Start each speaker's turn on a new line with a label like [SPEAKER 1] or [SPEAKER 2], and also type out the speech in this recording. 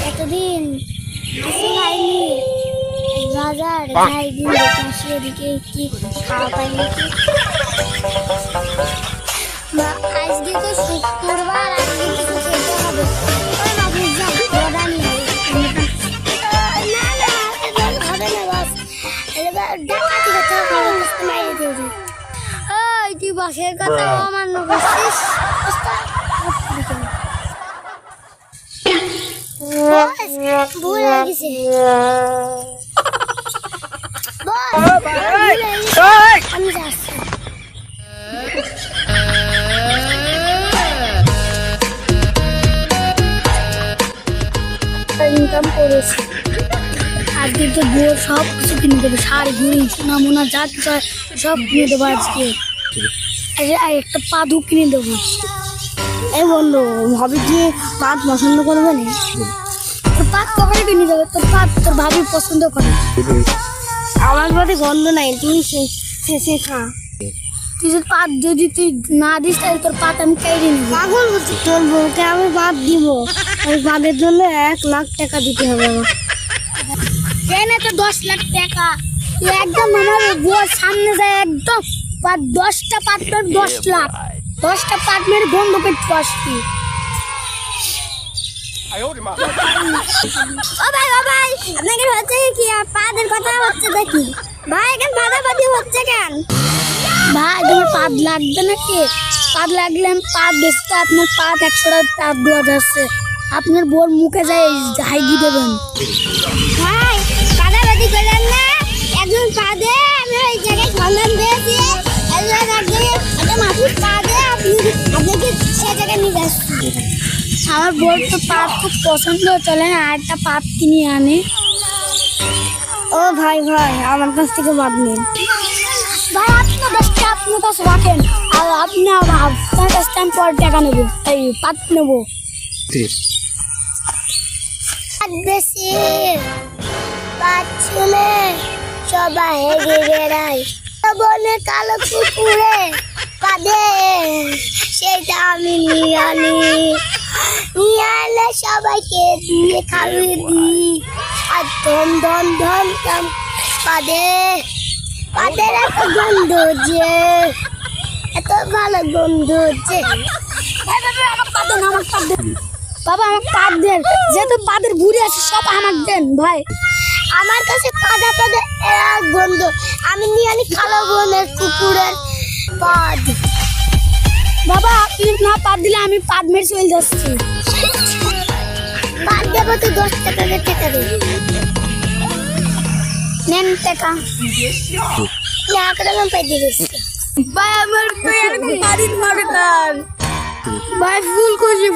[SPEAKER 1] এতদিন কিছু খাইনি, বাজার যাই দিন দেখে এদিকে কি খাওয়া পাই নাকি। আজকে তো শুক্রবার, আজকে কিছু খেতে হবে। তুই বাসের কথা অমান্য করছিস, ভুল হয়ে গেছে। আমি যাচ্ছি। ইনকাম করেছি, আজকে তো বউ সব কিছু কিনে দেবে, শাড়ি ঘুড়ি সোনা মোনা যা কিছু সব কিনে দেবো আজকে। একটা পাদু কিনে দেবো। এই বন্ধু ভাবি কি পাত পছন্দ করবে না? তোর পাত কখনই কিনে দেবে, তোর পাত তোর ভাবি পছন্দ করে। আমার প্রতি গন্ধ নাই, তুই শেষে খা। তুই যদি পাত যদি তুই না দিস তাহলে তোর পাত আমি কেটে নিবো। পাগল বলছি, তোর বউকে আমি পাত দিব, ওই পাতের জন্য 1 লাখ টাকা দিতে হবে আমার। না তো 10 লাখ টাকা একদম আমার বউর সামনে যায়, একদম 10টা পাত 10 লাখ, 10টা পাত মেরে বন্ধ পেট পাসবি। ও ভাই আপনাকে হচ্ছে কি পাদের কথা হচ্ছে দেখি ভাই, এখন বাদাবাদি হচ্ছে কেন ভাই? তোমার পাদ লাগবে নাকি? পাদ লাগলে আমি পাদ বেচতে আপনার পাদ 100 টাকা পাদ দেওয়া যাচ্ছে, আপনার বোর মুখে যাই হাইগি দেবেন। ভাই বাদাবাদি করেন না, একজন পাদে আমি ওই জায়গায় সন্ধান পেয়েছি, মাসুর পাদে আপনাকে সে জায়গায় নিয়ে যাচ্ছি। আমার বোর তো পাত খুব পছন্দ, চলেন আর একটা পাত কিনে আনে। ও ভাই আমার কাছ থেকে বাদ নিন ভাই, আপনার 10টা আপনার কাছে রাখেন, আর আপনি আপনার কাছ থেকে আমি পরে টাকা নেবো, এই পাত নেবো। বেশি পাত শুনে সবাই হেগে বেড়ায়, বনে কালো কুকুরে পাদে সেটা আমি নিয়ে আনলে সবাইকে দিয়ে খাইয়ে দিই, আর ধন পাদের এত গন্ধ যে, এত ভালো গন্ধ যে। বাবা আমার পাদ দেন, যেহেতু পাদের ঘুরে আছে সব আমাকে দেন ভাই। আমার কাছে পাদে গন্ধ, আমি নিয়ে আনি কালো বনের কুকুরের পাদ। বাবা আপনি না পাদ দিলে আমি পাদ মেরে চলে যাচ্ছি। পাদ দেবো তো 10 টাকা দেবে, নেন টাকা। ভাই আমার এরকম বাড়ির দরকার ভাই, ফুল খুশি